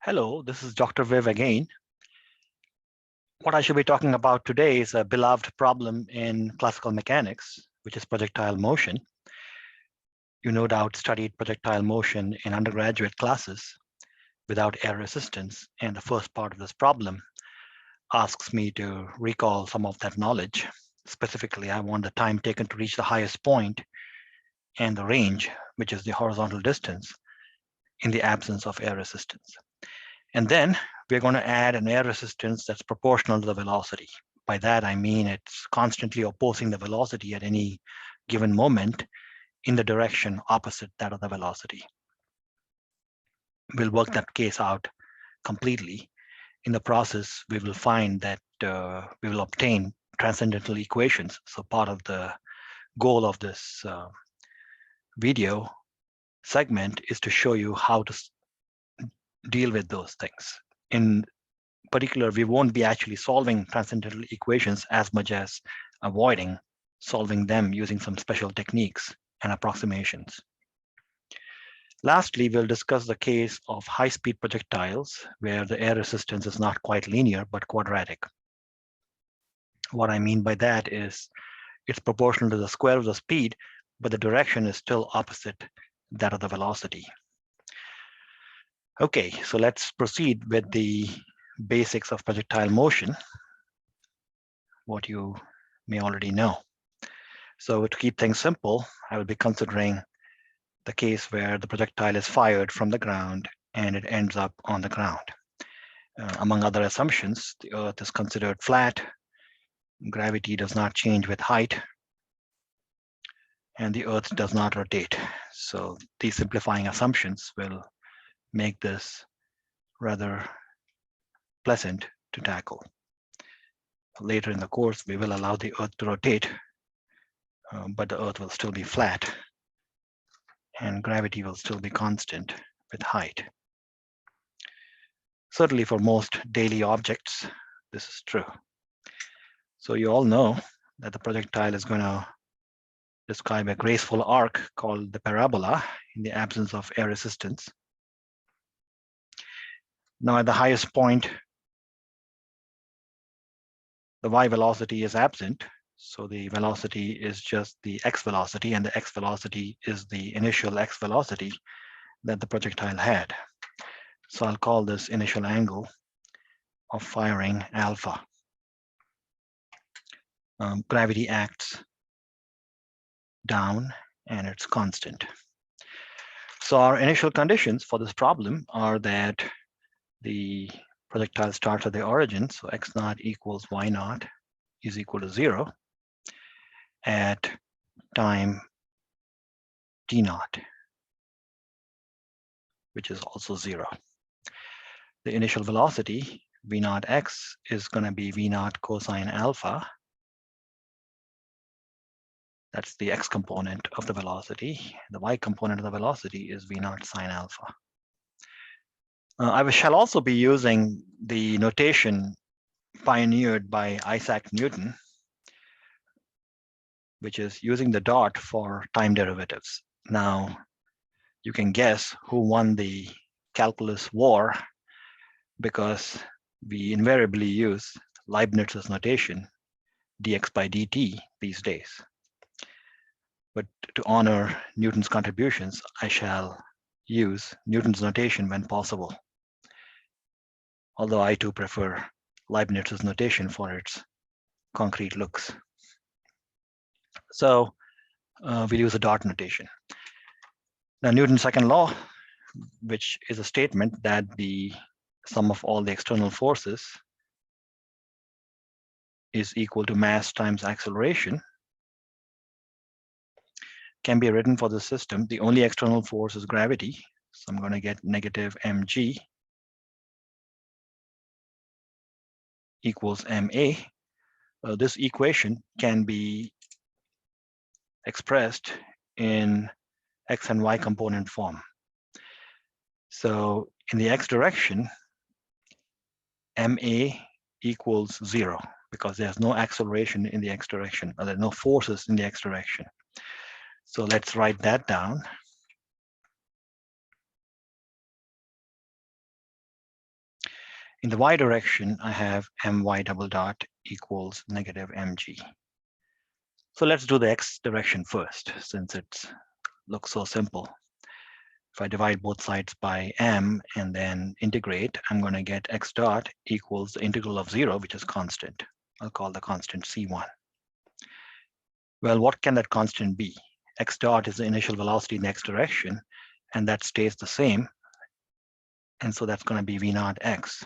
Hello, this is Dr. Viv again. What I should be talking about today is a beloved problem in classical mechanics, which is projectile motion. You no doubt studied projectile motion in undergraduate classes without air resistance, and the first part of this problem asks me to recall some of that knowledge. Specifically, I want the time taken to reach the highest point and the range, which is the horizontal distance, in the absence of air resistance. And then we're going to add an air resistance that's proportional to the velocity. By that, I mean it's constantly opposing the velocity at any given moment in the direction opposite that of the velocity. We'll work that case out completely. In the process, we will find that we will obtain transcendental equations. So part of the goal of this video segment is to show you how to deal with those things. In particular, we won't be actually solving transcendental equations as much as avoiding solving them using some special techniques and approximations. Lastly, we'll discuss the case of high-speed projectiles where the air resistance is not quite linear, but quadratic. What I mean by that is it's proportional to the square of the speed, but the direction is still opposite that of the velocity. Okay, so let's proceed with the basics of projectile motion, what you may already know. So to keep things simple, I will be considering the case where the projectile is fired from the ground and it ends up on the ground. Among other assumptions, the Earth is considered flat, gravity does not change with height, and the Earth does not rotate. So these simplifying assumptions will make this rather pleasant to tackle. Later in the course, we will allow the Earth to rotate, but the Earth will still be flat, and gravity will still be constant with height. Certainly for most daily objects, this is true. So you all know that the projectile is going to describe a graceful arc called the parabola in the absence of air resistance. Now at the highest point, the y velocity is absent. So the velocity is just the x velocity, and the x velocity is the initial x velocity that the projectile had. So I'll call this initial angle of firing alpha. Gravity acts down and it's constant. So our initial conditions for this problem are that the projectile starts at the origin, so x naught equals y naught is equal to 0 at time t naught, which is also 0. The initial velocity, v naught x, is going to be v naught cosine alpha. That's the x component of the velocity. The y component of the velocity is v naught sine alpha. I shall also be using the notation pioneered by Isaac Newton, which is using the dot for time derivatives. Now, you can guess who won the calculus war, because we invariably use Leibniz's notation, dx by dt, these days. But to honor Newton's contributions, I shall use Newton's notation when possible, although I too prefer Leibniz's notation for its concrete looks. So we'll use a dot notation. Now, Newton's second law, which is a statement that the sum of all the external forces is equal to mass times acceleration, can be written for the system. The only external force is gravity. So I'm going to get negative mg equals ma. This equation can be expressed in x and y component form. So in the x direction, ma equals 0, because there's no acceleration in the x direction, or there are no forces in the x direction. So let's write that down. In the y direction, I have my double dot equals negative mg. So let's do the x direction first, since it looks so simple. If I divide both sides by m and then integrate, I'm going to get x dot equals the integral of 0, which is constant. I'll call the constant c1. Well, what can that constant be? X dot is the initial velocity in the x direction, and that stays the same. And so that's going to be v naught x.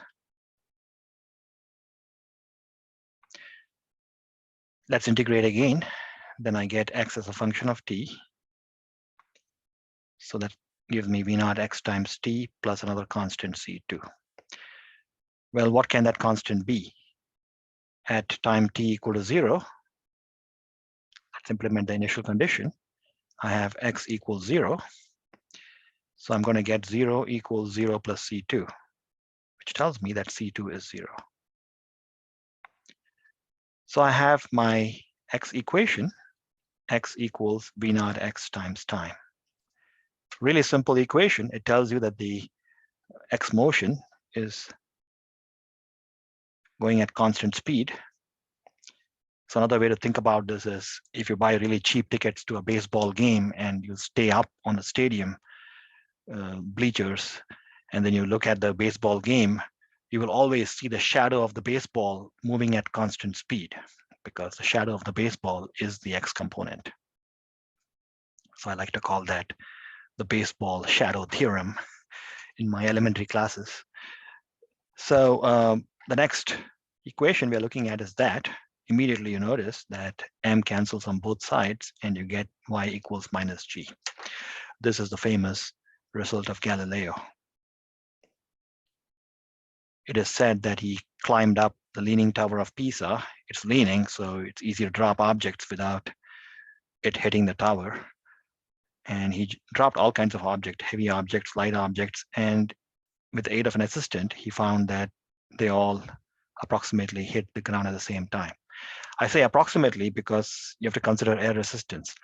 Let's integrate again. Then I get x as a function of t. So that gives me v naught x times t plus another constant c2. Well, what can that constant be? At time t equal to 0, let's implement the initial condition. I have x equals 0. So I'm going to get 0 equals 0 plus c2, which tells me that c2 is 0. So I have my x equation, x equals v naught x times time. Really simple equation. It tells you that the x motion is going at constant speed. So another way to think about this is if you buy really cheap tickets to a baseball game and you stay up on the stadium bleachers, and then you look at the baseball game, you will always see the shadow of the baseball moving at constant speed, because the shadow of the baseball is the x component. So I like to call that the baseball shadow theorem in my elementary classes. So the next equation we're looking at is that. Immediately you notice that m cancels on both sides and you get y equals minus g. This is the famous result of Galileo. It is said that he climbed up the Leaning Tower of Pisa. It's leaning, so it's easy to drop objects without it hitting the tower. And he dropped all kinds of objects, heavy objects, light objects, and with the aid of an assistant, he found that they all approximately hit the ground at the same time. I say approximately because you have to consider air resistance.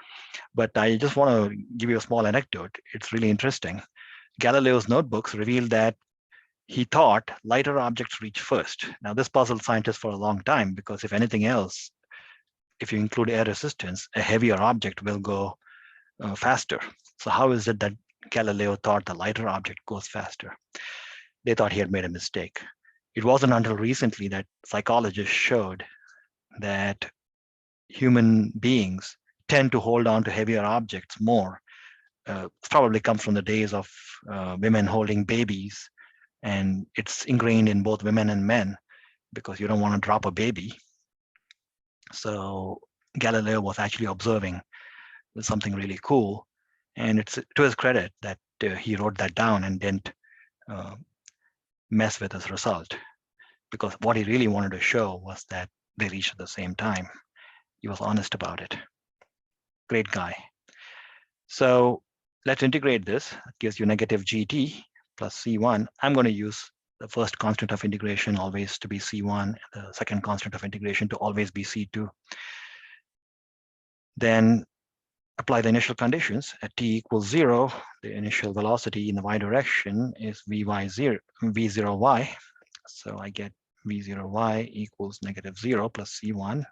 But I just want to give you a small anecdote. It's really interesting. Galileo's notebooks revealed that he thought lighter objects reach first. Now, this puzzled scientists for a long time, because if anything else, if you include air resistance, a heavier object will go faster. So how is it that Galileo thought the lighter object goes faster? They thought he had made a mistake. It wasn't until recently that psychologists showed that human beings tend to hold on to heavier objects more. Probably comes from the days of women holding babies, and it's ingrained in both women and men because you don't want to drop a baby. So Galileo was actually observing something really cool, and it's to his credit that he wrote that down and didn't mess with his result, because what he really wanted to show was that they reached at the same time. He was honest about it. Great guy. So let's integrate this. It gives you negative gt plus c1. I'm going to use the first constant of integration always to be c1, and the second constant of integration to always be c2. Then apply the initial conditions. At t equals 0, the initial velocity in the y direction is v0y. So I get v0y equals negative 0 plus c1.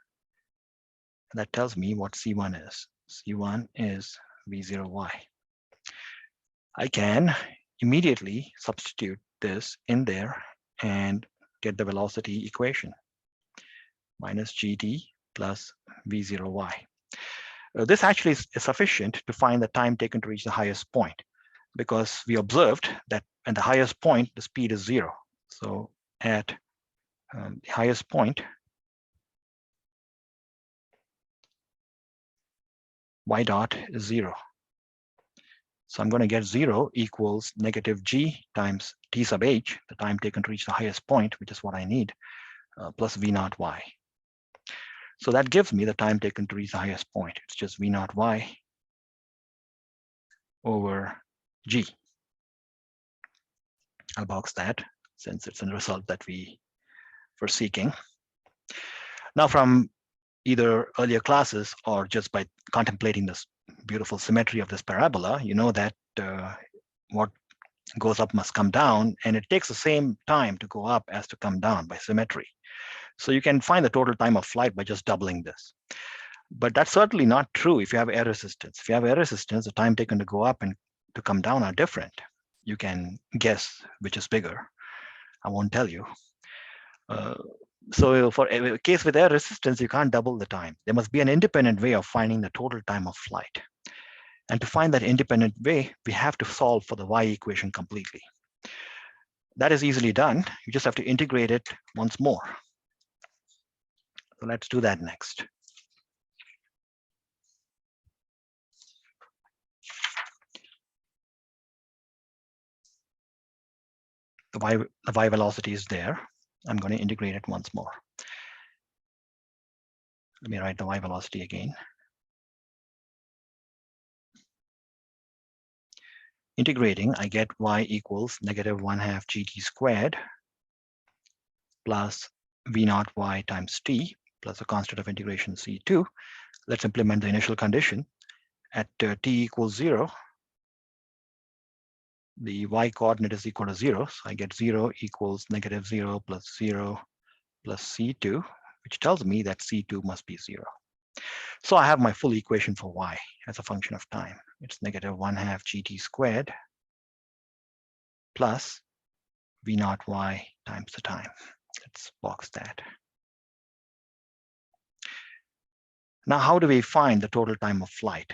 That tells me what c1 is. C1 is v0y. I can immediately substitute this in there and get the velocity equation. Minus gt plus v0y. This actually is sufficient to find the time taken to reach the highest point, because we observed that at the highest point, the speed is 0. So at the highest point, y dot is 0. So I'm going to get 0 equals negative g times t sub h, the time taken to reach the highest point, which is what I need, plus v naught y. So that gives me the time taken to reach the highest point. It's just v naught y over g. I'll box that since it's a result that we were seeking. Now, from either earlier classes or just by contemplating this beautiful symmetry of this parabola, you know that what goes up must come down, and it takes the same time to go up as to come down by symmetry. So you can find the total time of flight by just doubling this. But that's certainly not true if you have air resistance. If you have air resistance, the time taken to go up and to come down are different. You can guess which is bigger. I won't tell you. So for a case with air resistance, you can't double the time. There must be an independent way of finding the total time of flight. And to find that independent way, we have to solve for the y equation completely. That is easily done. You just have to integrate it once more. So let's do that next. The y velocity is there. I'm going to integrate it once more. Let me write the y velocity again. Integrating, I get y equals -1/2 gt squared plus v naught y times t plus a constant of integration c2. Let's implement the initial condition. At t equals 0, the y coordinate is equal to 0. So I get 0 equals -0 plus 0 plus c2, which tells me that c2 must be 0. So I have my full equation for y as a function of time. It's -1/2 gt squared plus v naught y times the time. Let's box that. Now, how do we find the total time of flight?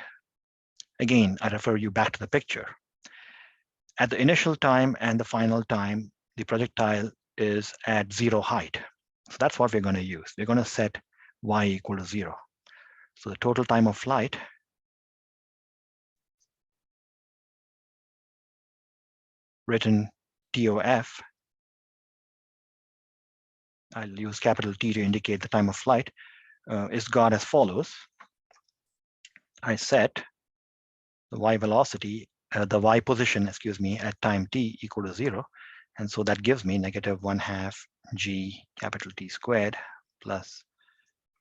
Again, I refer you back to the picture. At the initial time and the final time, the projectile is at 0 height. So that's what we're going to use. We're going to set y equal to 0. So the total time of flight written TOF, I'll use capital T to indicate the time of flight, is got as follows. I set the y velocity, the y position, excuse me, at time t equal to 0. And so that gives me -1/2 g capital T squared plus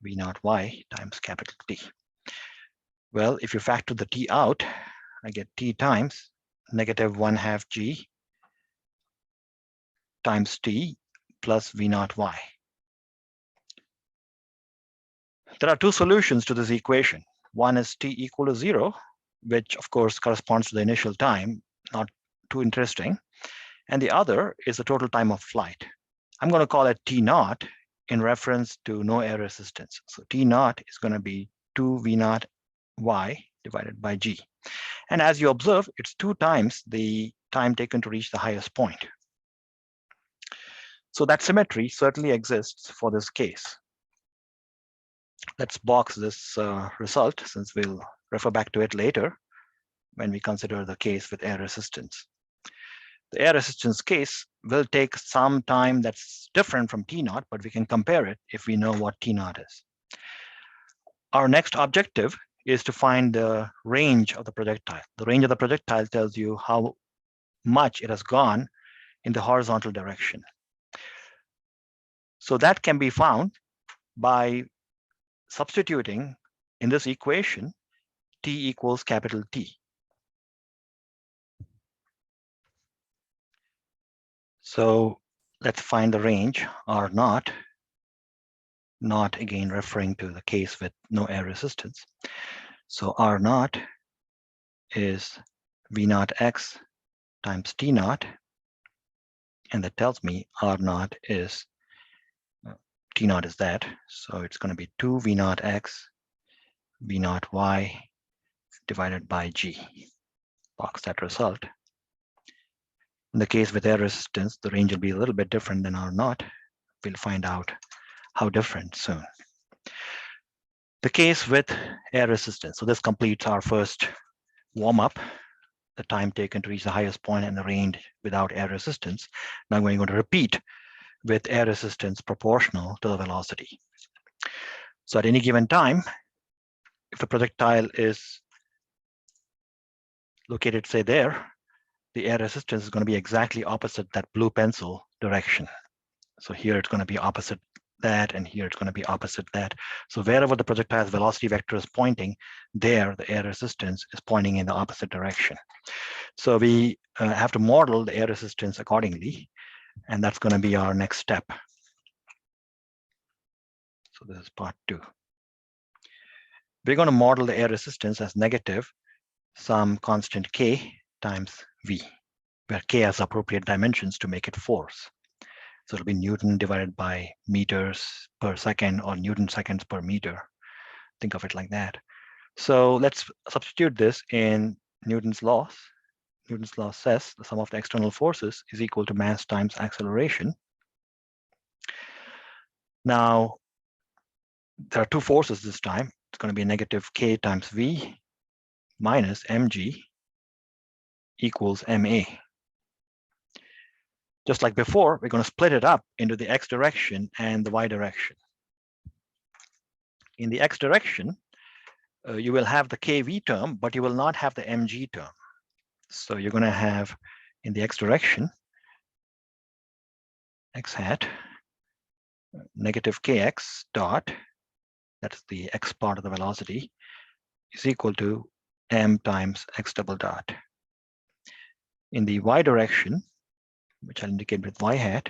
v naught y times capital T. Well, if you factor the t out, I get t times -1/2 g times t plus v naught y. There are two solutions to this equation. One is t equal to 0, which of course corresponds to the initial time, not too interesting. And the other is the total time of flight. I'm going to call it t naught in reference to no air resistance. So t naught is going to be 2 v naught y divided by g. And as you observe, it's 2 times the time taken to reach the highest point. So that symmetry certainly exists for this case. Let's box this result, since we'll refer back to it later when we consider the case with air resistance. The air resistance case will take some time that's different from T naught, but we can compare it if we know what T naught is. Our next objective is to find the range of the projectile. The range of the projectile tells you how much it has gone in the horizontal direction. So that can be found by substituting in this equation t equals capital T. So let's find the range R naught, not again referring to the case with no air resistance. So R naught is V naught X times T naught, and that tells me R naught is, T naught is that, so it's going to be 2 V naught X, V naught Y divided by G. Box that result. In the case with air resistance, the range will be a little bit different than R naught. We'll find out how different soon. The case with air resistance. So this completes our first warm-up, the time taken to reach the highest point and the range without air resistance. Now we're going to repeat with air resistance proportional to the velocity. So at any given time, if the projectile is located, say there, the air resistance is going to be exactly opposite that blue pencil direction. So here it's going to be opposite that, and here it's going to be opposite that. So wherever the projectile's velocity vector is pointing, there the air resistance is pointing in the opposite direction. So we have to model the air resistance accordingly, and that's going to be our next step. So this is part 2. We're going to model the air resistance as negative some constant k times v, where k has appropriate dimensions to make it force. So it'll be Newton divided by meters per second or Newton seconds per meter. Think of it like that. So let's substitute this in Newton's laws. Newton's law says the sum of the external forces is equal to mass times acceleration. Now, there are two forces this time. It's going to be negative k times v minus mg equals ma. Just like before, we're going to split it up into the x direction and the y direction. In the x direction, you will have the kv term, but you will not have the mg term. So you're going to have in the x direction, x hat, negative kx dot, that's the x part of the velocity, is equal to m times x double dot. In the y direction, which I'll indicate with y hat,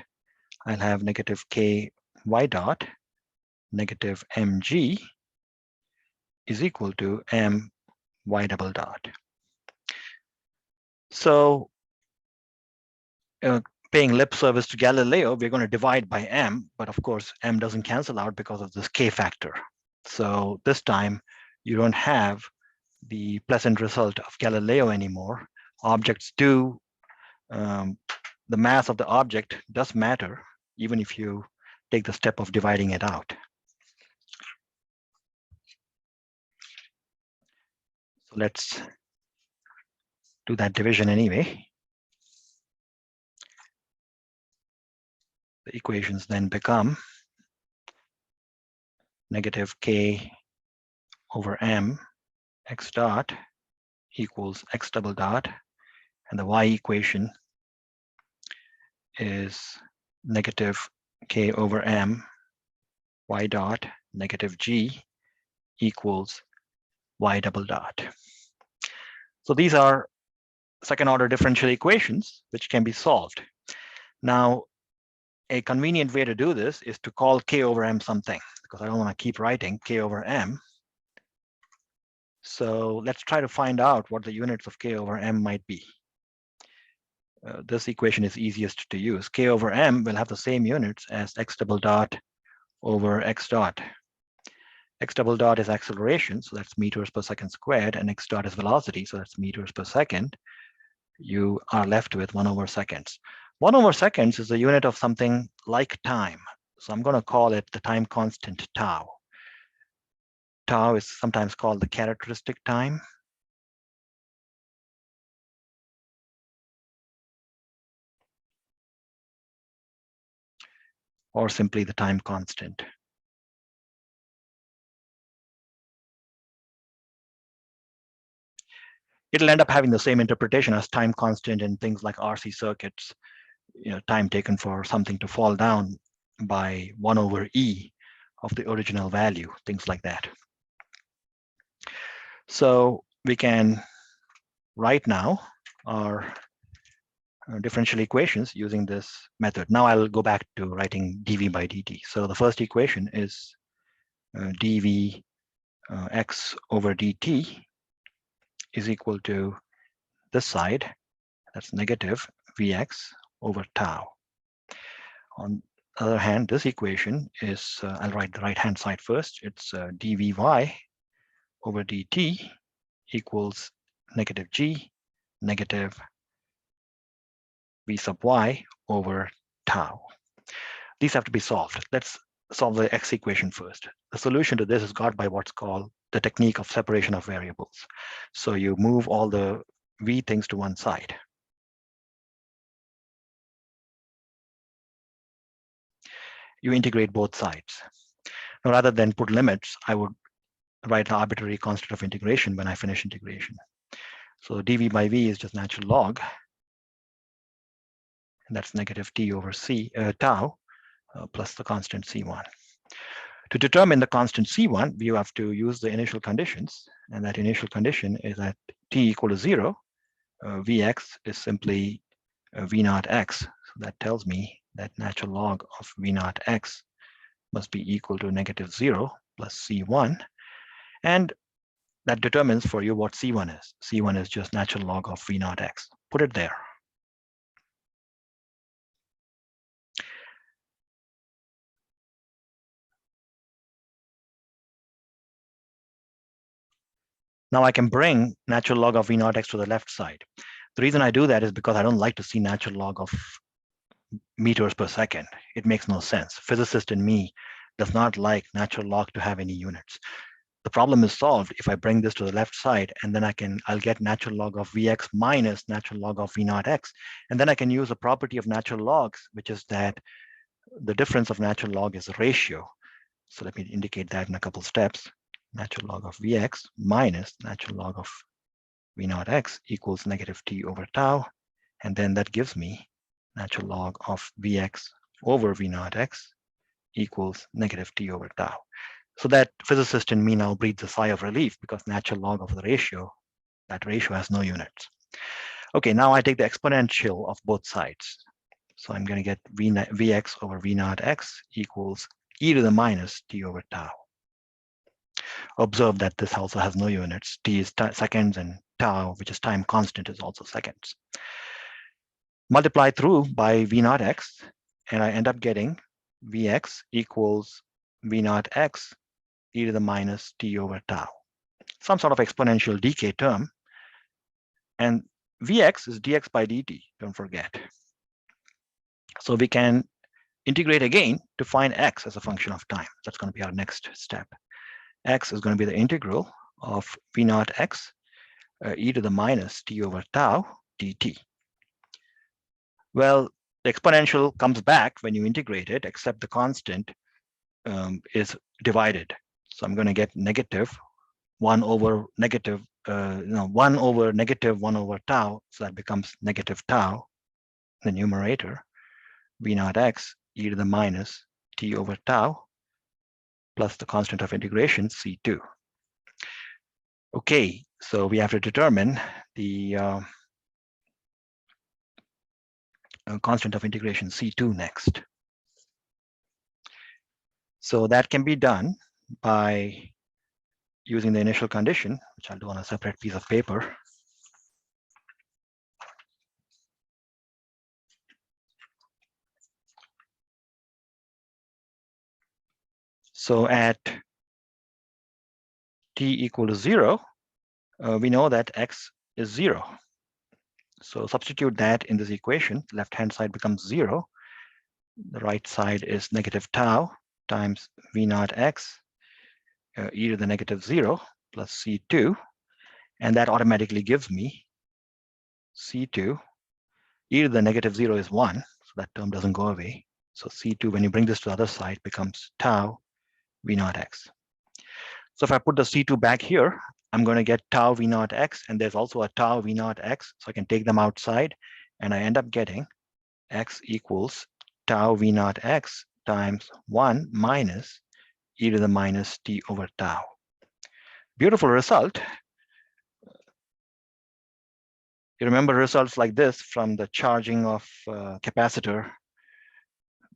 I'll have negative k y dot, negative mg is equal to m y double dot. So paying lip service to Galileo, we're going to divide by m, but of course, m doesn't cancel out because of this k factor. So this time, you don't have the pleasant result of Galileo anymore. Objects do, the mass of the object does matter, even if you take the step of dividing it out. So let's do that division anyway. The equations then become negative k over m x dot equals x double dot, and the y equation is negative k over m y dot negative g equals y double dot. So these are second order differential equations which can be solved. Now, a convenient way to do this is to call k over m something, because I don't want to keep writing k over m. So let's try to find out what the units of k over m might be. This equation is easiest to use. K over m will have the same units as x double dot over x dot. X double dot is acceleration, so that's meters per second squared, and x dot is velocity, so that's meters per second. You are left with 1 over seconds. 1 over seconds is the unit of something like time. So I'm going to call it the time constant tau. Tau is sometimes called the characteristic time. Or simply the time constant. It'll end up having the same interpretation as time constant in things like RC circuits, time taken for something to fall down by 1 over e of the original value, things like that. So we can write now our differential equations using this method. Now I'll go back to writing dv by dt. So the first equation is dv x over dt is equal to this side, that's negative vx over tau. On the other hand, this equation is, I'll write the right-hand side first, it's dvy over dt equals negative g, negative v sub y over tau. These have to be solved. Let's solve the x equation first. The solution to this is got by what's called the technique of separation of variables. So you move all the v things to one side. You integrate both sides. Now, rather than put limits, I would write an arbitrary constant of integration when I finish integration. So dv by v is just natural log, and that's negative t over tau plus the constant c1. To determine the constant C1, we have to use the initial conditions, and that initial condition is at t equal to 0, Vx is simply V naught x. So that tells me that natural log of V naught x must be equal to -0 plus C1. And that determines for you what C1 is. C1 is just natural log of V naught x. Put it there. Now I can bring natural log of V naught x to the left side. The reason I do that is because I don't like to see natural log of meters per second. It makes no sense. Physicist in me does not like natural log to have any units. The problem is solved if I bring this to the left side, and then I'll get natural log of Vx minus natural log of V naught x. And then I can use a property of natural logs, which is that the difference of natural log is a ratio. So let me indicate that in a couple steps. Natural log of Vx minus natural log of V naught x equals -t over tau. And then that gives me natural log of Vx over V naught x equals -t over tau. So that physicist in me now breathes a sigh of relief, because natural log of the ratio, that ratio has no units. Okay, now I take the exponential of both sides. So I'm going to get Vx over V naught x equals e to the minus t over tau. Observe that this also has no units. T is seconds, and tau, which is time constant, is also seconds. Multiply through by V naught x, and I end up getting Vx equals V naught x e to the minus t over tau, some sort of exponential decay term. And Vx is dx by dt, don't forget. So we can integrate again to find x as a function of time. That's going to be our next step. X is going to be the integral of V naught x e to the minus t over tau dt. Well, the exponential comes back when you integrate it, except the constant is divided. So I'm going to get negative 1 over negative, 1 over negative 1 over tau. So that becomes negative tau, the numerator, V naught x e to the minus t over tau, plus the constant of integration, C2. Okay, so we have to determine the constant of integration, C2, next. So that can be done by using the initial condition, which I'll do on a separate piece of paper. So at t equal to 0, we know that x is 0. So substitute that in this equation. The left-hand side becomes 0. The right side is negative tau times V naught x e to the negative 0 plus C2. And that automatically gives me C2. E to the negative 0 is 1, so that term doesn't go away. So C2, when you bring this to the other side, becomes tau V naught x. So if I put the C2 back here, I'm going to get tau V naught x, and there's also a tau V naught x, so I can take them outside, and I end up getting x equals tau V naught x times 1 minus e to the minus t over tau. Beautiful result. You remember results like this from the charging of capacitor.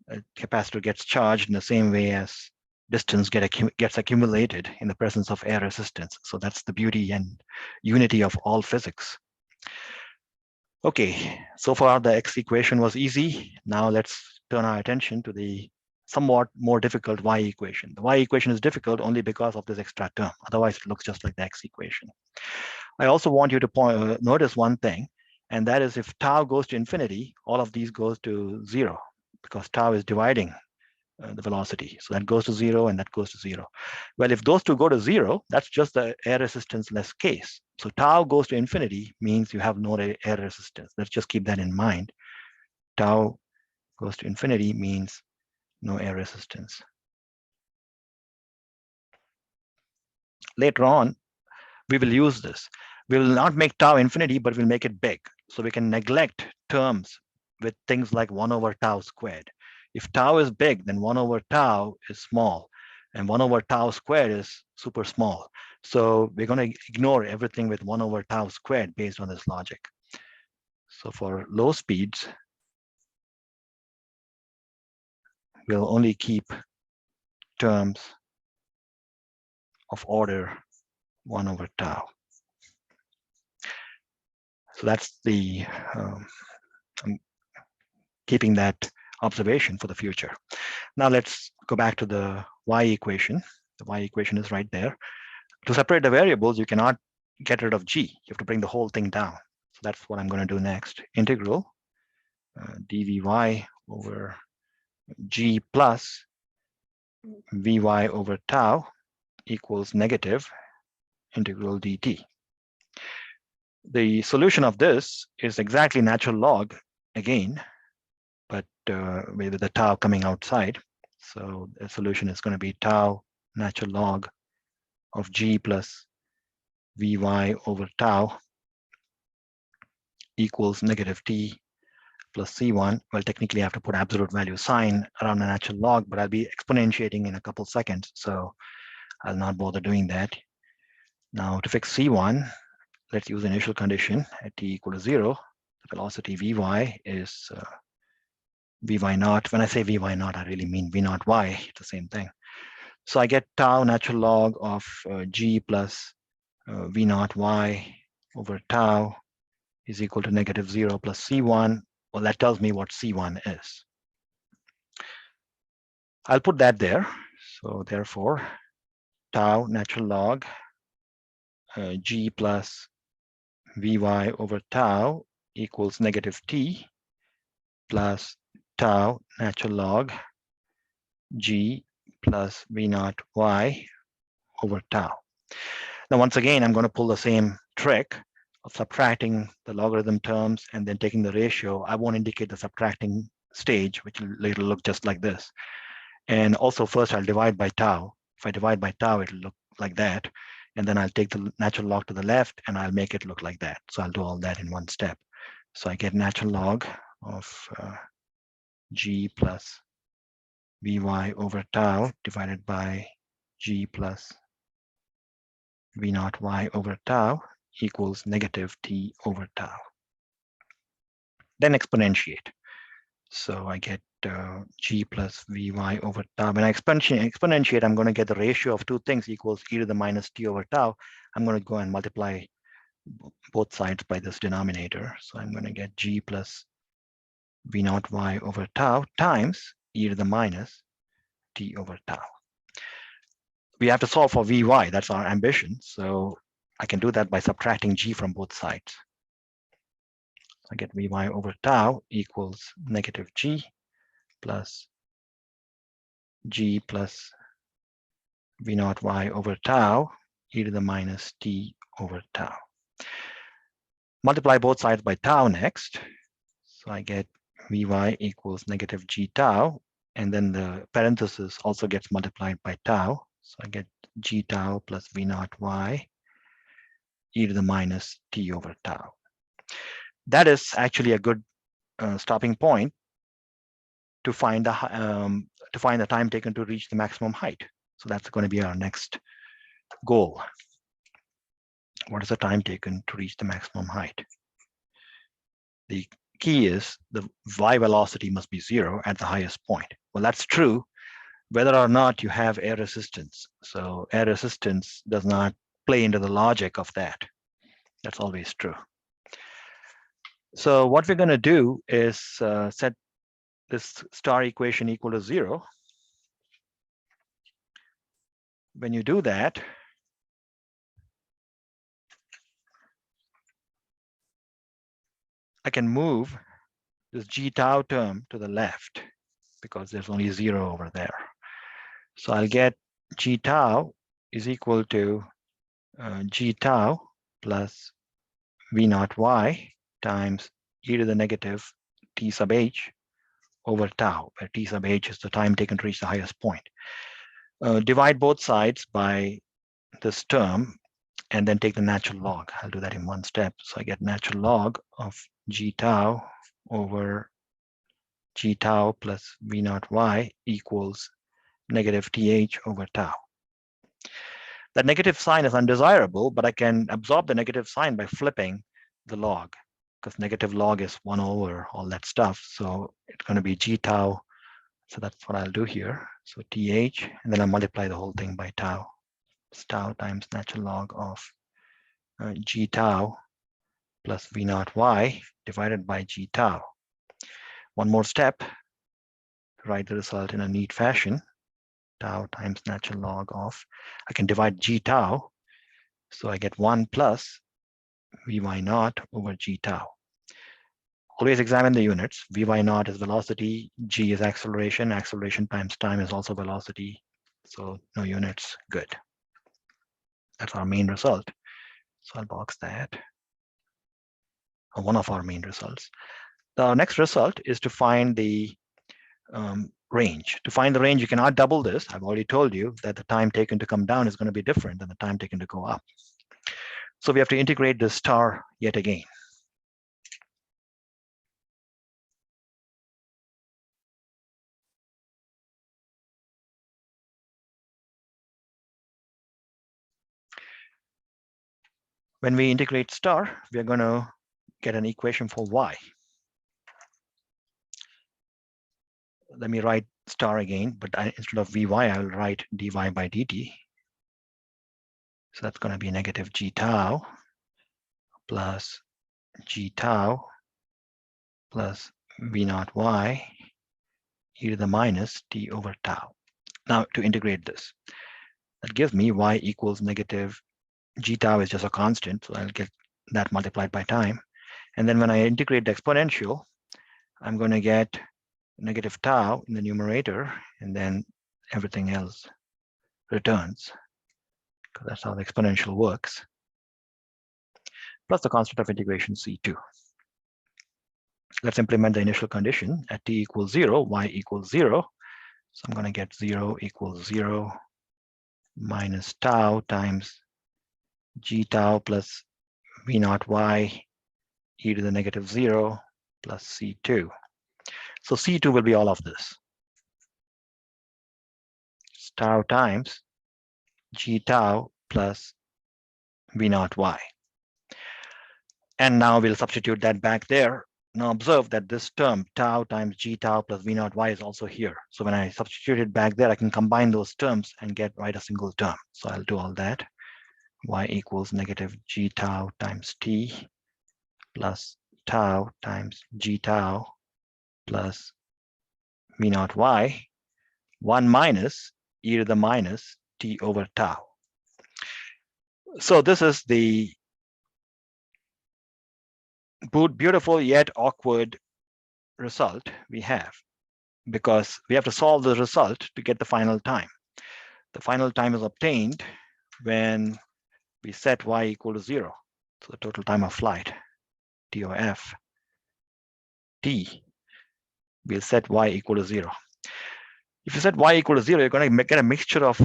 A capacitor gets charged in the same way as distance gets accumulated in the presence of air resistance. So that's the beauty and unity of all physics. Okay, so far the x equation was easy. Now let's turn our attention to the somewhat more difficult y equation. The y equation is difficult only because of this extra term. Otherwise, it looks just like the x equation. I also want you to notice one thing, and that is if tau goes to infinity, all of these goes to 0, because tau is dividing the velocity. So that goes to 0 and that goes to 0. Well, if those two go to 0, that's just the air resistance less case. So tau goes to infinity means you have no air resistance. Let's just keep that in mind. Tau goes to infinity means no air resistance. Later on, we will use this. We will not make tau infinity, but we'll make it big. So we can neglect terms with things like 1 over tau squared. If tau is big, then 1 over tau is small, and 1 over tau squared is super small. So we're going to ignore everything with 1 over tau squared based on this logic. So for low speeds, we'll only keep terms of order 1 over tau. So that's the, I'm keeping that observation for the future. Now let's go back to the y equation. The y equation is right there. To separate the variables, you cannot get rid of g. You have to bring the whole thing down. So that's what I'm going to do next. Integral dvy over g plus vy over tau equals negative integral dt. The solution of this is exactly natural log again, but with the tau coming outside. So the solution is going to be tau natural log of g plus vy over tau equals negative t plus c1. Well, technically I have to put absolute value sign around the natural log, but I'll be exponentiating in a couple seconds, so I'll not bother doing that. Now to fix c1, let's use the initial condition at t equal to 0. The velocity vy is vy naught. When I say vy naught, I really mean v naught y. It's the same thing. So I get tau natural log of g plus v naught y over tau is equal to negative 0 plus c1. Well, that tells me what c1 is. I'll put that there. So therefore, tau natural log g plus vy over tau equals negative t plus tau natural log g plus v naught y over tau. Now, once again, I'm going to pull the same trick of subtracting the logarithm terms and then taking the ratio. I won't indicate the subtracting stage, which will later look just like this. And also first I'll divide by tau. If I divide by tau, it'll look like that. And then I'll take the natural log to the left and I'll make it look like that. So I'll do all that in one step. So I get natural log of g plus vy over tau divided by g plus v naught y over tau equals negative t over tau. Then exponentiate. So I get g plus vy over tau. When I exponentiate, I'm going to get the ratio of two things equals e to the minus t over tau. I'm going to go and multiply both sides by this denominator. So I'm going to get g plus v naught y over tau times e to the minus t over tau. We have to solve for vy. That's our ambition. So I can do that by subtracting g from both sides. I get vy over tau equals negative g plus g plus v naught y over tau e to the minus t over tau. Multiply both sides by tau next. So I get vy equals negative g tau, and then the parenthesis also gets multiplied by tau. So I get g tau plus v naught y e to the minus t over tau. That is actually a good stopping point to find the time taken to reach the maximum height. So that's going to be our next goal. What is the time taken to reach the maximum height? The key is the y velocity must be 0 at the highest point. Well, that's true whether or not you have air resistance. So air resistance does not play into the logic of that. That's always true. So what we're going to do is set this star equation equal to 0. When you do that, I can move this g tau term to the left because there's only 0 over there. So I'll get g tau is equal to g tau plus v naught y times e to the negative t sub h over tau, where t sub h is the time taken to reach the highest point. Divide both sides by this term and then take the natural log. I'll do that in one step. So I get natural log of g tau over g tau plus v naught y equals negative th over tau. That negative sign is undesirable, but I can absorb the negative sign by flipping the log, because negative log is 1 over all that stuff. So it's going to be g tau. So that's what I'll do here. So th, and then I multiply the whole thing by tau. It's tau times natural log of g tau plus v naught y divided by g tau. One more step to write the result in a neat fashion. Tau times natural log of, I can divide g tau. So I get 1 plus vy naught over g tau. Always examine the units. Vy naught is velocity, g is acceleration, acceleration times time is also velocity. So no units, good. That's our main result. So I'll box that. One of our main results. The next result is to find the range. To find the range, you cannot double this. I've already told you that the time taken to come down is going to be different than the time taken to go up. So we have to integrate this star yet again. When we integrate star, we are going to get an equation for y. Let me write star again, but instead of vy, I will write dy by dt. So that's going to be negative g tau plus g tau plus v naught y e to the minus t over tau. Now to integrate this, that gives me y equals negative g tau is just a constant, so I'll get that multiplied by time. And then when I integrate the exponential, I'm going to get negative tau in the numerator, and then everything else returns, because that's how the exponential works, plus the constant of integration c2. Let's implement the initial condition at t equals 0, y equals 0. So I'm going to get 0 equals 0 minus tau times g tau plus v naught y e to the negative 0 plus c2. So c2 will be all of this. It's tau times g tau plus v naught y. And now we'll substitute that back there. Now observe that this term, tau times g tau plus v naught y, is also here. So when I substitute it back there, I can combine those terms and write a single term. So I'll do all that. Y equals negative g tau times t plus tau times g tau plus v naught y, 1 minus e to the minus t over tau. So this is the beautiful yet awkward result we have, because we have to solve the result to get the final time. The final time is obtained when we set y equal to 0. So the total time of flight, TOF, t, we'll set y equal to 0. If you set y equal to 0, you're going to get a mixture of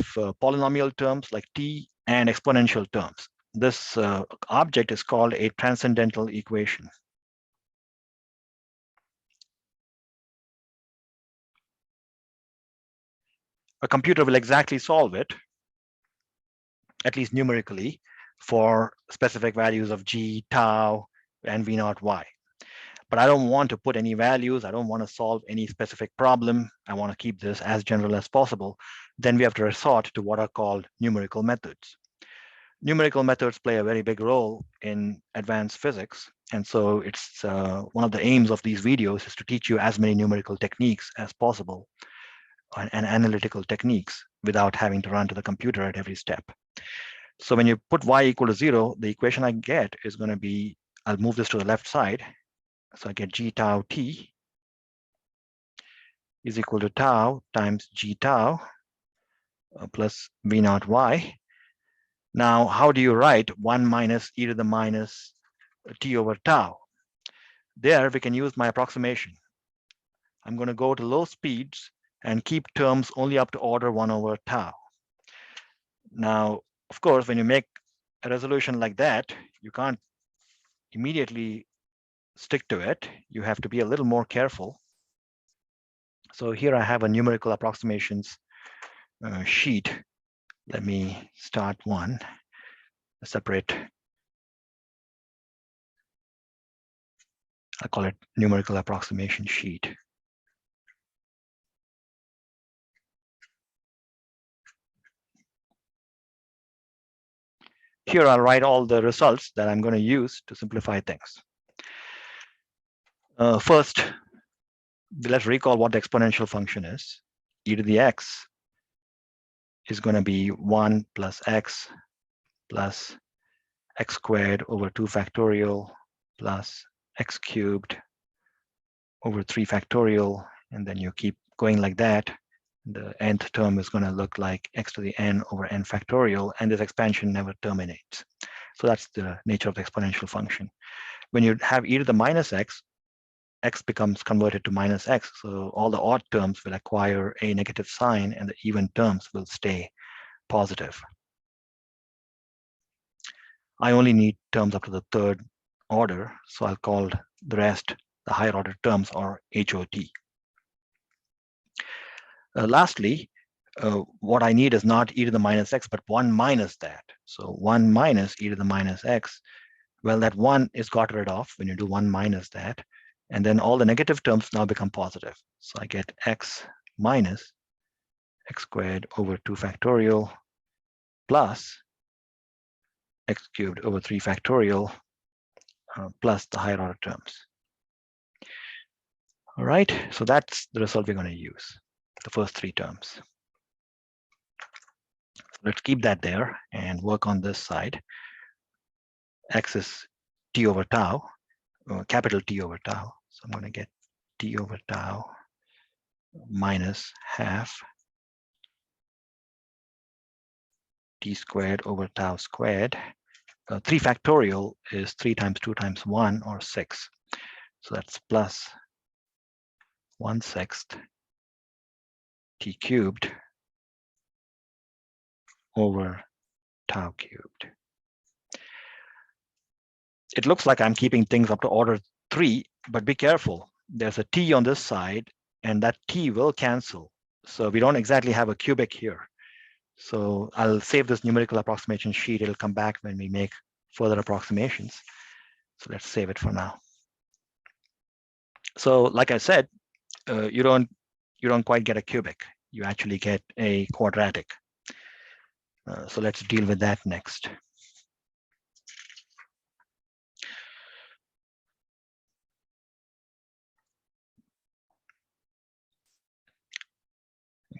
polynomial terms like t and exponential terms. This object is called a transcendental equation. A computer will exactly solve it, at least numerically, for specific values of g, tau, and v naught y. But I don't want to put any values. I don't want to solve any specific problem. I want to keep this as general as possible. Then we have to resort to what are called numerical methods. Numerical methods play a very big role in advanced physics. And so it's one of the aims of these videos is to teach you as many numerical techniques as possible and analytical techniques without having to run to the computer at every step. So when you put y equal to 0, the equation I get is going to be, I'll move this to the left side. So I get g tau t is equal to tau times g tau plus v naught y. Now, how do you write 1 minus e to the minus t over tau? There, we can use my approximation. I'm going to go to low speeds and keep terms only up to order 1 over tau. Now, of course, when you make a resolution like that, you can't immediately stick to it. You have to be a little more careful. So here I have a numerical approximations sheet. Let me start one, a separate, I call it numerical approximation sheet. Here I'll write all the results that I'm going to use to simplify things. First, let's recall what the exponential function is. E to the x is going to be 1 plus x squared over 2 factorial plus x cubed over 3 factorial, and then you keep going like that. The nth term is going to look like x to the n over n factorial, and this expansion never terminates. So that's the nature of the exponential function. When you have e to the minus x, x becomes converted to minus x. So all the odd terms will acquire a negative sign, and the even terms will stay positive. I only need terms up to the third order, so I'll call the rest the higher order terms, or HOT. Lastly, what I need is not e to the minus x, but 1 minus that. So 1 minus e to the minus x, well, that 1 is got rid of when you do 1 minus that. And then all the negative terms now become positive. So I get x minus x squared over 2 factorial plus x cubed over 3 factorial plus the higher order terms. All right, so that's the result we're going to use, the first 3 terms. Let's keep that there and work on this side. X is t over tau, capital T over tau. So I'm going to get t over tau minus half t squared over tau squared. 3 factorial is 3 times 2 times 1, or 6. So that's plus 1/6 t cubed over tau cubed. It looks like I'm keeping things up to order 3, but be careful. There's a t on this side, and that t will cancel. So we don't exactly have a cubic here. So I'll save this numerical approximation sheet. It'll come back when we make further approximations. So let's save it for now. So like I said, you don't quite get a cubic. You actually get a quadratic. So let's deal with that next.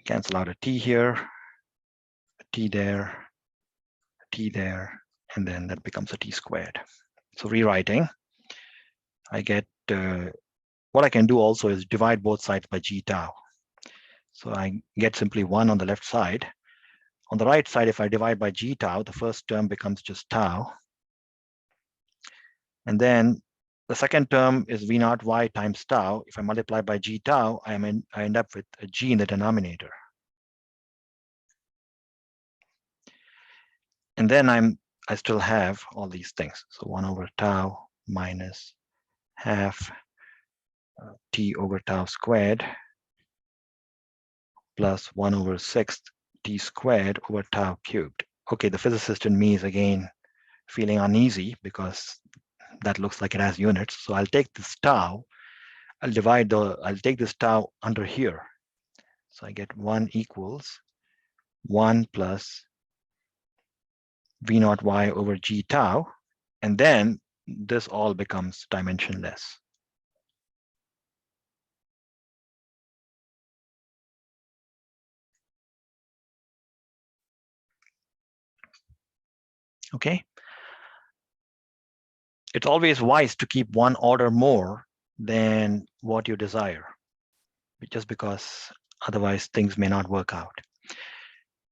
Cancel out a t here, a t there, a t there, and then that becomes a t squared. So rewriting, I get, what I can do also is divide both sides by g tau. So I get simply 1 on the left side. On the right side, if I divide by g tau, the first term becomes just tau. And then the second term is v naught y times tau. If I multiply by g tau, I end up with a g in the denominator. And then I still have all these things. So 1 over tau minus half t over tau squared plus 1 over 6 t squared over tau cubed. Okay, the physicist in me is again feeling uneasy because that looks like it has units. So I'll take this tau, I'll take this tau under here. So I get 1 equals 1 plus v naught y over g tau, and then this all becomes dimensionless. Okay. It's always wise to keep one order more than what you desire, just because otherwise things may not work out.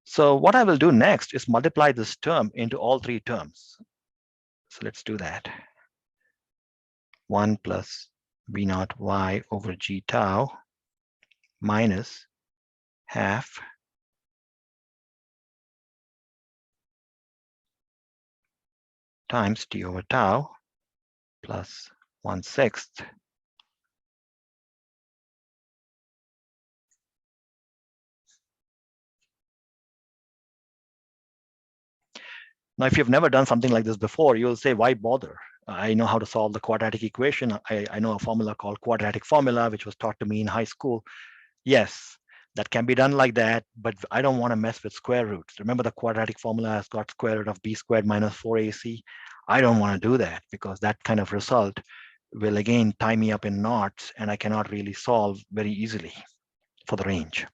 So what I will do next is multiply this term into all 3 terms. So let's do that. 1 plus v naught y over g tau minus half times t over tau plus 1/6 Now, if you've never done something like this before, you'll say, why bother? I know how to solve the quadratic equation. I know a formula called quadratic formula, which was taught to me in high school. Yes, that can be done like that, but I don't want to mess with square roots. Remember, the quadratic formula has got square root of b squared minus 4ac. I don't want to do that because that kind of result will again tie me up in knots, and I cannot really solve very easily for the range.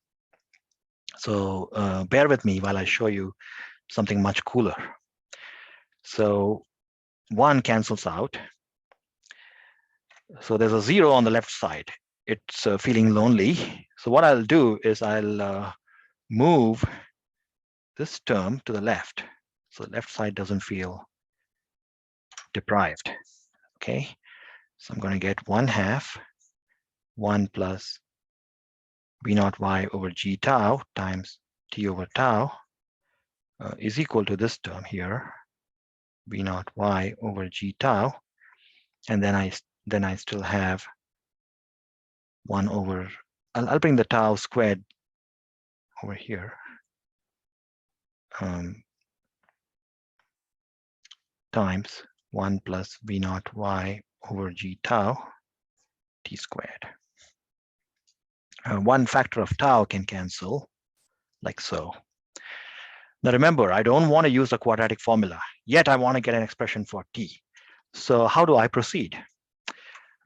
So bear with me while I show you something much cooler. So 1 cancels out. So there's a 0 on the left side. It's feeling lonely. So what I'll do is I'll move this term to the left. So the left side doesn't feel deprived. Okay. So I'm going to get 1/2 1 plus v naught y over g tau times t over tau is equal to this term here, v naught y over g tau. And then I still have 1 over, I'll bring the tau squared over here. Times 1 plus v naught y over g tau t squared. One factor of tau can cancel, like so. Now remember, I don't want to use the quadratic formula, yet I want to get an expression for t. So how do I proceed?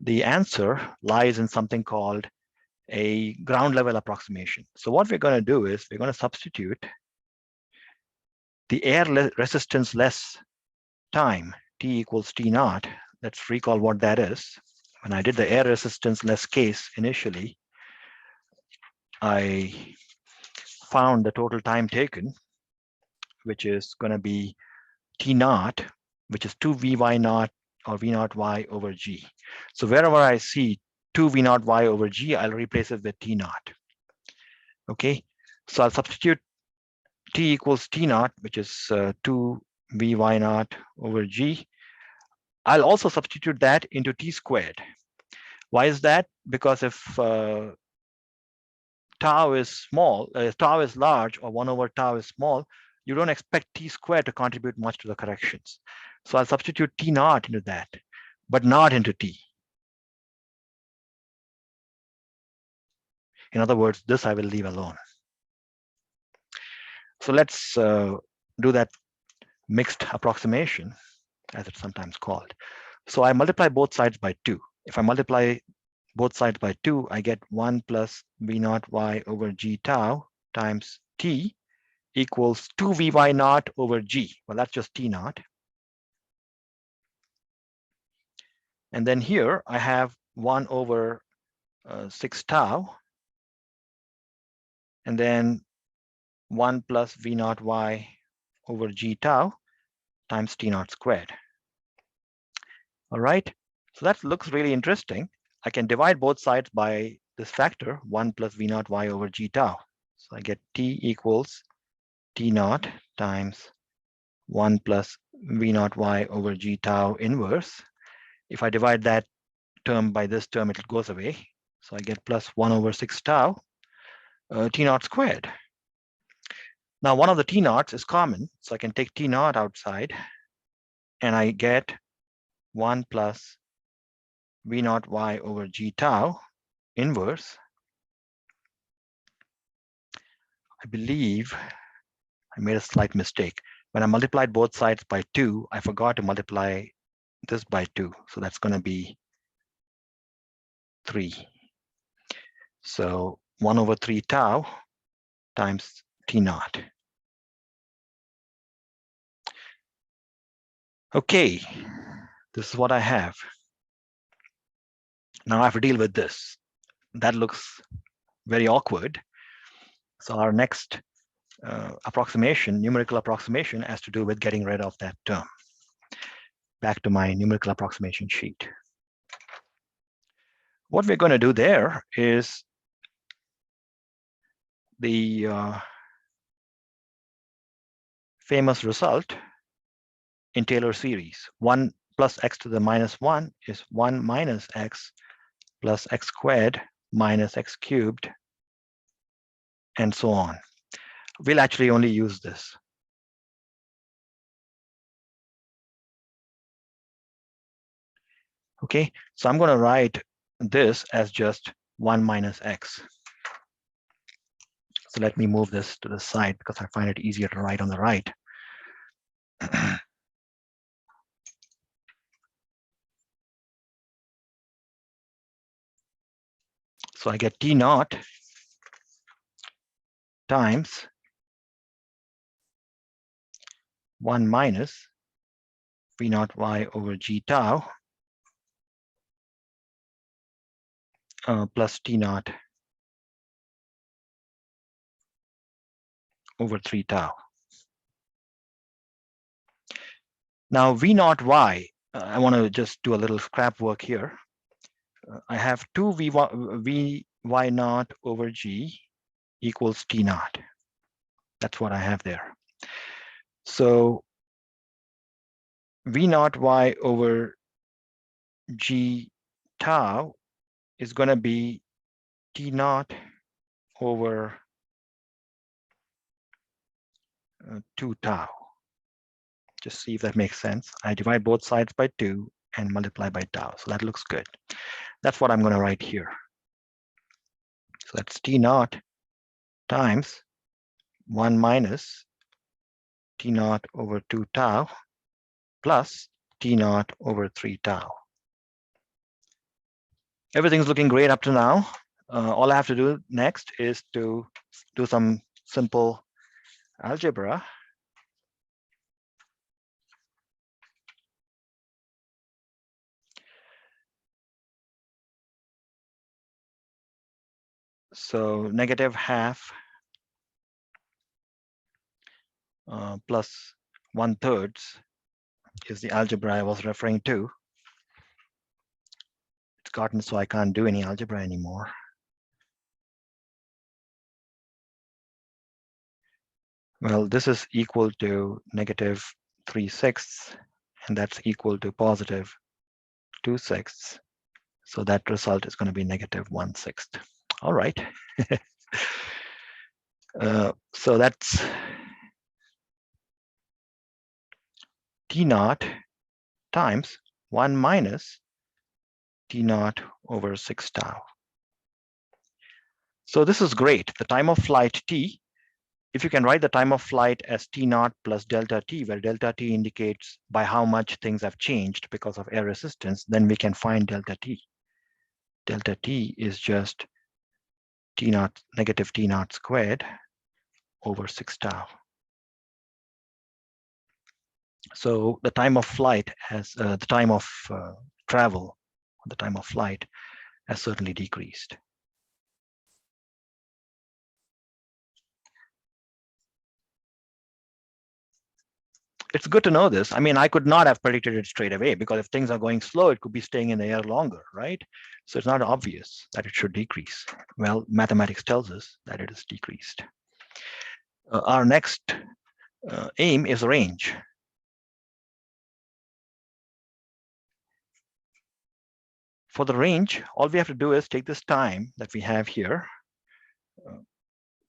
The answer lies in something called a ground level approximation. So what we're going to do is we're going to substitute the air resistance less time, t equals t naught. Let's recall what that is. When I did the air resistance less case initially, I found the total time taken, which is going to be t naught, which is 2vy naught or v naught y over g. So wherever I see 2v naught y over g, I'll replace it with t naught. Okay, so I'll substitute t equals t naught, which is 2vy naught over g. I'll also substitute that into t squared. Why is that? Because if tau is small, tau is large, or 1 over tau is small, you don't expect t squared to contribute much to the corrections. So I'll substitute t naught into that, but not into t. In other words, this I will leave alone. So let's do that mixed approximation, as it's sometimes called. So I multiply both sides by 2. If I multiply both sides by 2, I get 1 plus v naught y over g tau times t equals 2vy naught over g. Well, that's just t naught. And then here I have 1 over 6 tau, and then 1 plus v naught y over g tau times t naught squared. All right, so that looks really interesting. I can divide both sides by this factor, 1 plus v naught y over g tau. So I get t equals t naught times 1 plus v naught y over g tau inverse. If I divide that term by this term, it goes away. So I get plus 1 over 6 tau t naught squared. Now, one of the t naughts is common, so I can take t naught outside, and I get 1 plus v naught y over g tau inverse. I believe I made a slight mistake. When I multiplied both sides by 2, I forgot to multiply this by 2. So that's going to be 3. So 1 over 3 tau times t naught. Okay, this is what I have. Now I have to deal with this. That looks very awkward. So our next approximation, numerical approximation, has to do with getting rid of that term. Back to my numerical approximation sheet. What we're going to do there is the famous result in Taylor series. 1 plus x to the minus 1 is 1 minus x plus x squared minus x cubed, and so on. We'll actually only use this. Okay, so I'm going to write this as just 1 minus x. So let me move this to the side because I find it easier to write on the right. So I get t naught times 1 minus v naught y over g tau plus t naught over 3 tau. Now v naught y, I want to just do a little scrap work here. I have 2 v y naught over g equals t naught. That's what I have there. So v naught y over g tau is going to be t naught over 2 tau. Just see if that makes sense. I divide both sides by 2 and multiply by tau. So that looks good. That's what I'm going to write here. So that's t naught times 1 minus t naught over 2 tau plus t naught over 3 tau. Everything's looking great up to now. All I have to do next is to do some simple algebra. So negative half plus 1/3 is the algebra I was referring to. It's gotten so I can't do any algebra anymore. Well, this is equal to negative 3/6, and that's equal to positive 2/6. So that result is going to be negative 1/6. All right. So that's t naught times 1 minus t naught over 6 tau. So this is great. The time of flight t, if you can write the time of flight as t naught plus delta t, where delta t indicates by how much things have changed because of air resistance, then we can find delta t. Delta t is just t naught, negative t naught squared over 6 tau. So the time of flight has, the time of travel, the time of flight has certainly decreased. It's good to know this. I mean, I could not have predicted it straight away because if things are going slow, it could be staying in the air longer, right? So it's not obvious that it should decrease. Well, mathematics tells us that it is decreased. Our next aim is range. For the range, all we have to do is take this time that we have here,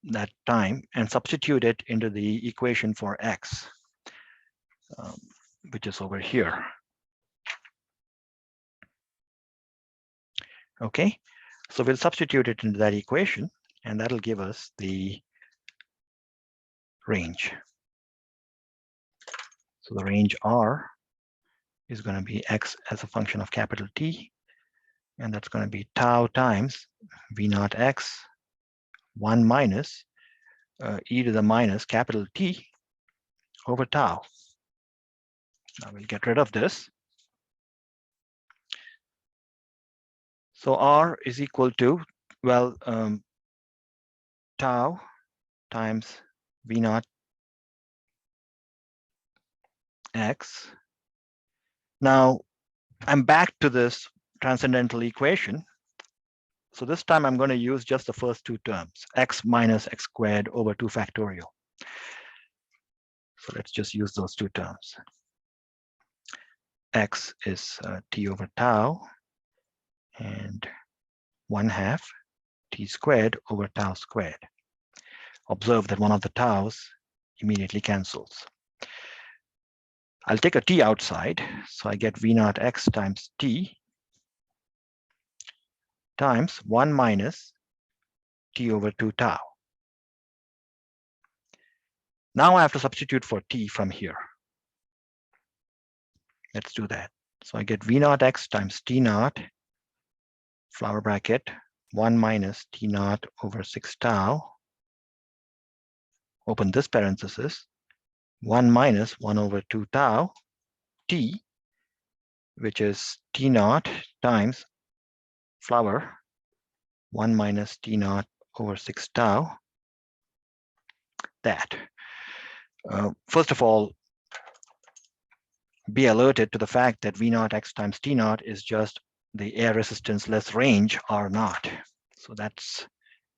that time, and substitute it into the equation for x, which is over here. Okay, so we'll substitute it into that equation, and that'll give us the range. So the range R is going to be x as a function of capital T, and that's going to be tau times v naught x 1 minus e to the minus capital T over tau. Now we'll get rid of this. So R is equal to, well, tau times v naught x. Now I'm back to this transcendental equation. So this time I'm going to use just the first two terms, x minus x squared over 2 factorial. So let's just use those two terms. X is t over tau, and 1/2 t squared over tau squared. Observe that one of the taus immediately cancels. I'll take a t outside, so I get v naught x times t times 1 minus t over 2 tau. Now I have to substitute for t from here. Let's do that. So I get v naught x times t naught, flower bracket, 1 minus t naught over 6 tau, open this parenthesis, 1 minus 1 over 2 tau, t, which is t naught times flower, 1 minus t naught over 6 tau, that. First of all, be alerted to the fact that v naught x times t naught is just the air resistance less range r naught. So that's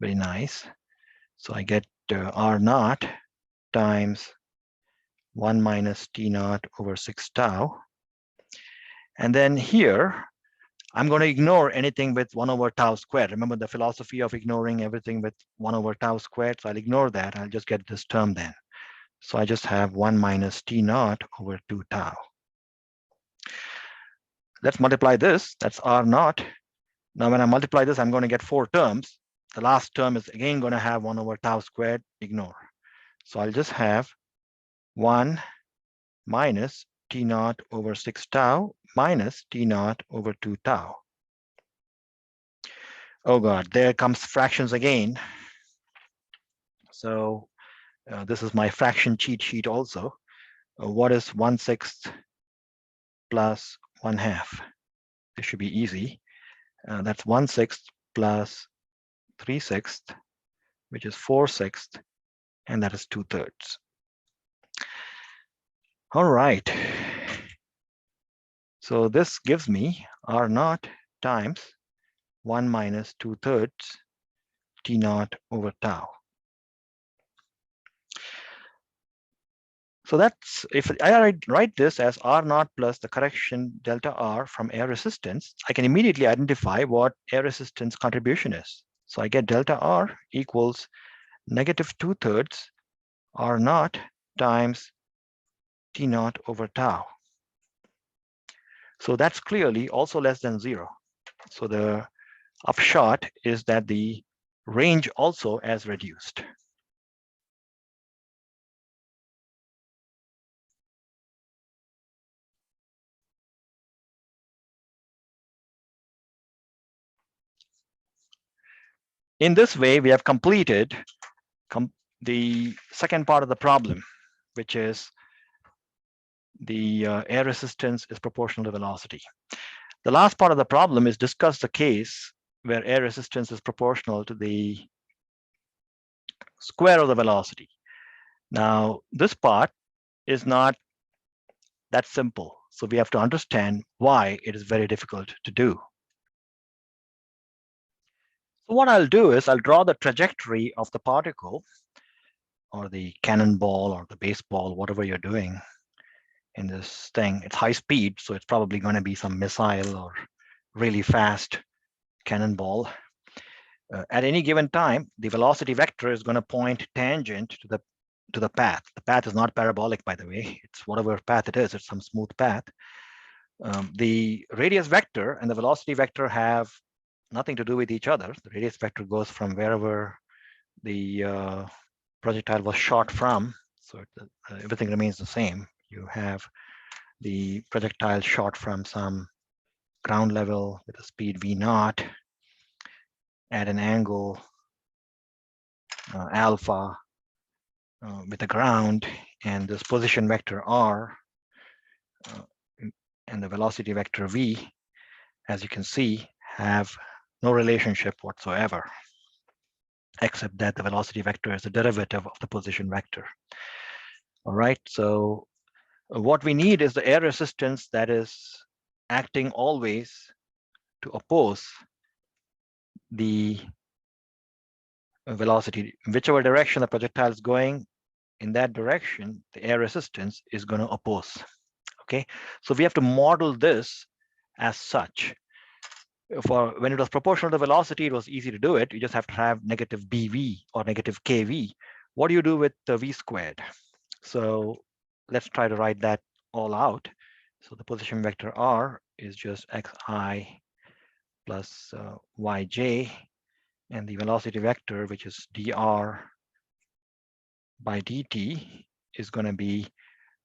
very nice. So I get r naught times 1 minus t naught over 6 tau. And then here, I'm going to ignore anything with 1 over tau squared. Remember the philosophy of ignoring everything with 1 over tau squared. So I'll ignore that. I'll just get this term then. So I just have 1 minus t naught over 2 tau. Let's multiply this. That's r naught. Now, when I multiply this, I'm going to get 4 terms. The last term is again going to have 1 over tau squared. Ignore. So I'll just have 1 minus t naught over 6 tau minus t naught over 2 tau. Oh God, there comes fractions again. So this is my fraction cheat sheet also. What is 1/6 plus 1/2? This should be easy. That's 1/6 plus 3/6, which is 4/6, and that is 2/3. All right. So this gives me r naught times 1 minus 2/3 t naught over tau. So that's, if I write this as r naught plus the correction delta r from air resistance, I can immediately identify what air resistance contribution is. So I get delta r equals negative 2/3 r naught times t naught over tau. So that's clearly also less than 0. So the upshot is that the range also has reduced. In this way, we have completed the second part of the problem, which is the air resistance is proportional to velocity. The last part of the problem is discuss the case where air resistance is proportional to the square of the velocity. Now, this part is not that simple. So we have to understand why it is very difficult to do. So what I'll do is I'll draw the trajectory of the particle or the cannonball or the baseball, whatever you're doing in this thing. It's high speed, so it's probably going to be some missile or really fast cannonball. At any given time, the velocity vector is going to point tangent to the path. The path is not parabolic, by the way. It's whatever path it is. It's some smooth path. The radius vector and the velocity vector have nothing to do with each other. The radius vector goes from wherever the projectile was shot from. So everything remains the same. You have the projectile shot from some ground level with a speed v naught at an angle alpha with the ground, and this position vector r and the velocity vector v, as you can see, have no relationship whatsoever, except that the velocity vector is a derivative of the position vector. All right, so what we need is the air resistance that is acting always to oppose the velocity. Whichever direction the projectile is going, in that direction, the air resistance is going to oppose. Okay, so we have to model this as such. For when it was proportional to velocity, it was easy to do it. You just have to have negative BV or negative KV. What do you do with the V squared? So let's try to write that all out. So the position vector R is just xi plus yj, and the velocity vector, which is dr by dt, is going to be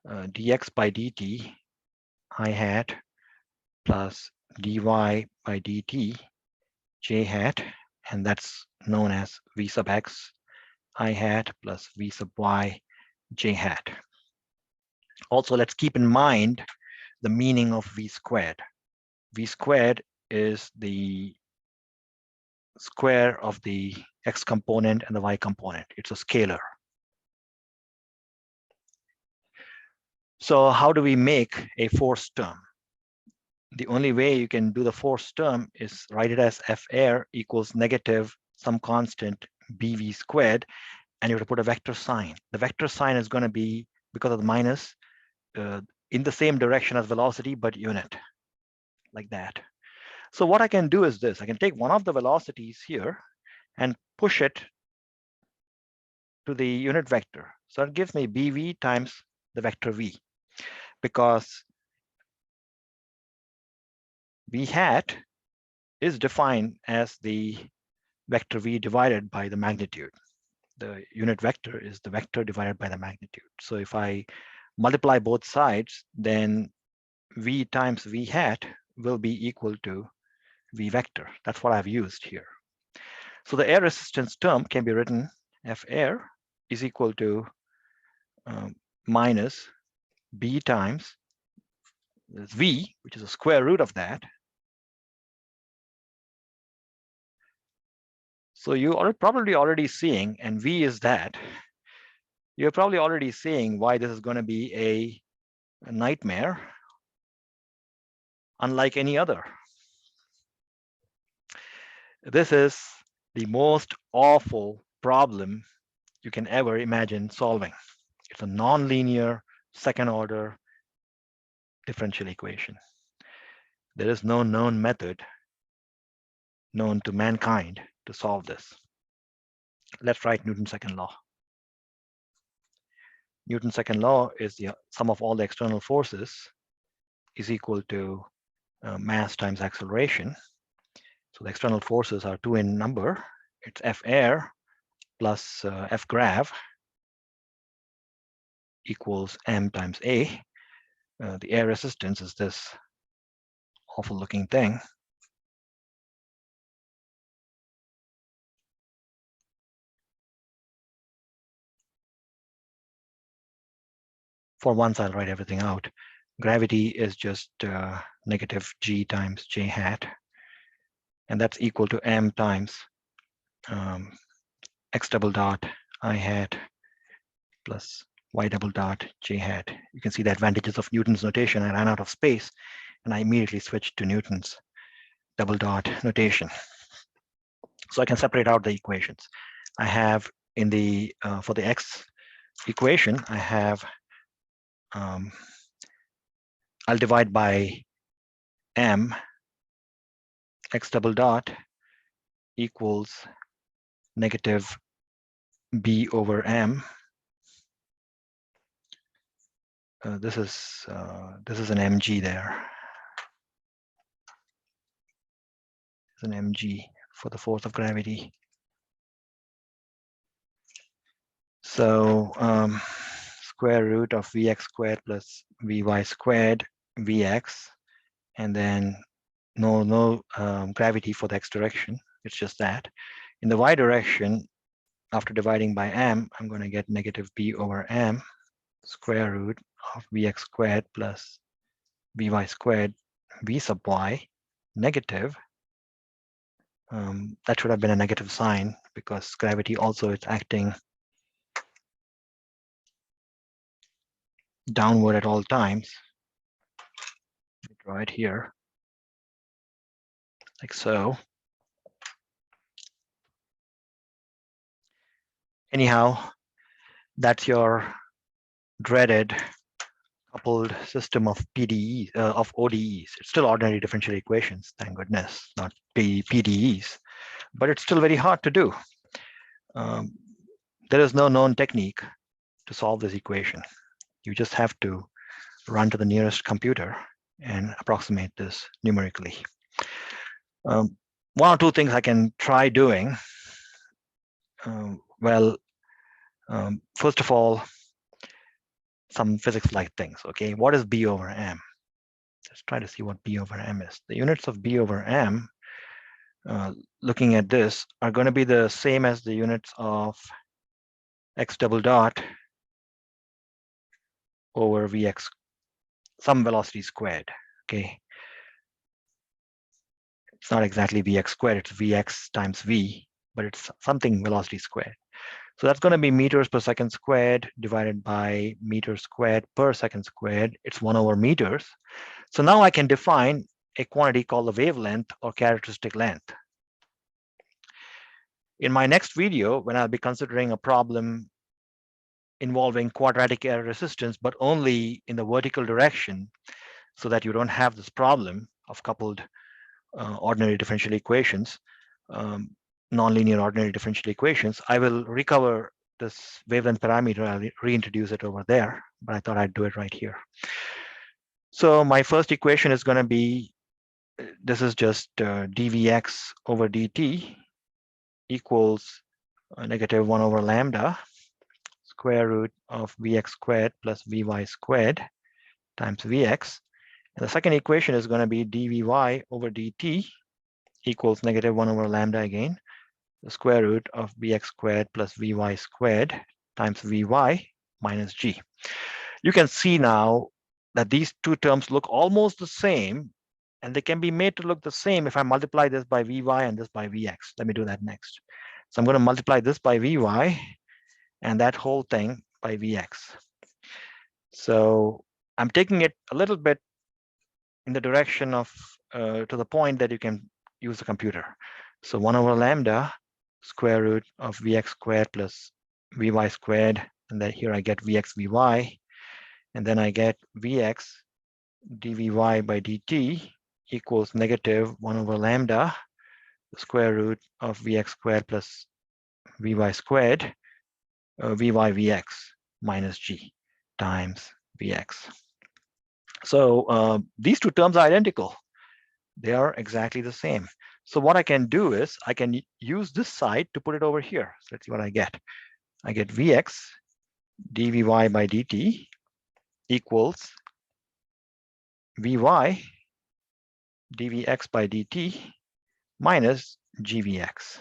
dx by dt I hat plus dy by dt j hat, and that's known as v sub x I hat plus v sub y j hat. Also, let's keep in mind the meaning of v squared. V squared is the square of the x component and the y component. It's a scalar. So how do we make a forced term? The only way you can do the forced term is write it as f air equals negative some constant bv squared, and you have to put a vector sign. The vector sign is going to be, because of the minus, in the same direction as velocity, but unit, like that. So what I can do is this. I can take one of the velocities here and push it to the unit vector. So it gives me bv times the vector v, because v hat is defined as the vector v divided by the magnitude. The unit vector is the vector divided by the magnitude. So if I multiply both sides, then v times v hat will be equal to v vector. That's what I've used here. So the air resistance term can be written f air is equal to minus b times v, which is a square root of that. So you are probably already seeing, and v is that, you're probably already seeing why this is going to be a nightmare, unlike any other. This is the most awful problem you can ever imagine solving. It's a nonlinear second order differential equation. There is no known method known to mankind to solve this. Let's write Newton's second law. Newton's second law is the sum of all the external forces is equal to mass times acceleration. So the external forces are 2 in number. It's F air plus F grav equals m times a. The air resistance is this awful looking thing. For once, I'll write everything out. Gravity is just negative g times j hat, and that's equal to m times x double dot I hat plus y double dot j hat. You can see the advantages of Newton's notation. I ran out of space, and I immediately switched to Newton's double dot notation. So I can separate out the equations. I have in the for the x equation, I have I'll divide by m x double dot equals negative b over m. This is an mg there. It's an mg for the force of gravity. So square root of vx squared plus vy squared vx, and then no gravity for the x direction. It's just that. In the y direction, after dividing by m, I'm going to get negative b over m square root of vx squared plus vy squared v sub y negative. That should have been a negative sign because gravity also is acting downward at all times. Draw it here, like so. Anyhow, that's your dreaded coupled system of PDEs, of ODEs. It's still ordinary differential equations, thank goodness, not PDEs, but it's still very hard to do. There is no known technique to solve this equation. You just have to run to the nearest computer and approximate this numerically. One or two things I can try doing. First of all, some physics-like things. Okay, what is B over M? Let's try to see what B over M is. The units of B over M, looking at this, are going to be the same as the units of x double dot over Vx, some velocity squared. Okay, it's not exactly Vx squared, it's Vx times V, but it's something velocity squared. So that's going to be meters per second squared divided by meters squared per second squared. It's 1 over meters. So now I can define a quantity called the wavelength or characteristic length. In my next video, when I'll be considering a problem involving quadratic error resistance, but only in the vertical direction, so that you don't have this problem of coupled ordinary differential equations, nonlinear ordinary differential equations, I will recover this wavelength parameter. I'll reintroduce it over there, but I thought I'd do it right here. So my first equation is going to be, this is just dvx over dt equals negative 1 over lambda square root of vx squared plus vy squared times vx. And the second equation is going to be dvy over dt equals negative 1 over lambda again, the square root of bx squared plus vy squared times vy minus g. You can see now that these two terms look almost the same, and they can be made to look the same if I multiply this by vy and this by vx. Let me do that next. So I'm going to multiply this by vy and that whole thing by vx. So I'm taking it a little bit in the direction of to the point that you can use the computer. So 1 over lambda square root of vx squared plus vy squared, and then here I get vx vy, and then I get vx dvy by dt equals negative 1 over lambda the square root of vx squared plus vy squared vy vx minus g times vx. So these two terms are identical. They are exactly the same. So what I can do is I can use this side to put it over here. So let's see what I get. I get vx dvy by dt equals vy dvx by dt minus gvx.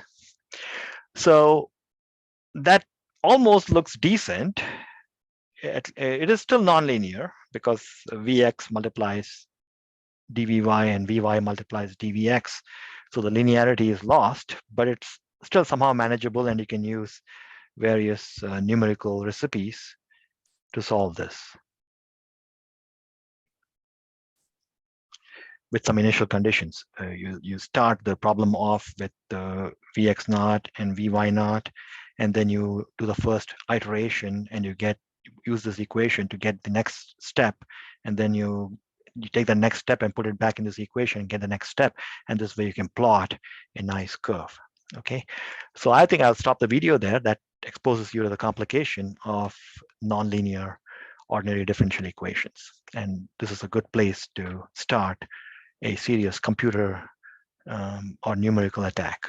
So that almost looks decent. It is still nonlinear because vx multiplies dvy and vy multiplies dvx. So the linearity is lost, but it's still somehow manageable, and you can use various numerical recipes to solve this with some initial conditions. You start the problem off with vx naught and vy naught, and then you do the first iteration and you use this equation to get the next step, and then you take the next step and put it back in this equation and get the next step, and this way you can plot a nice curve. Okay, so I think I'll stop the video there. That exposes you to the complication of nonlinear ordinary differential equations, and this is a good place to start a serious computer or numerical attack.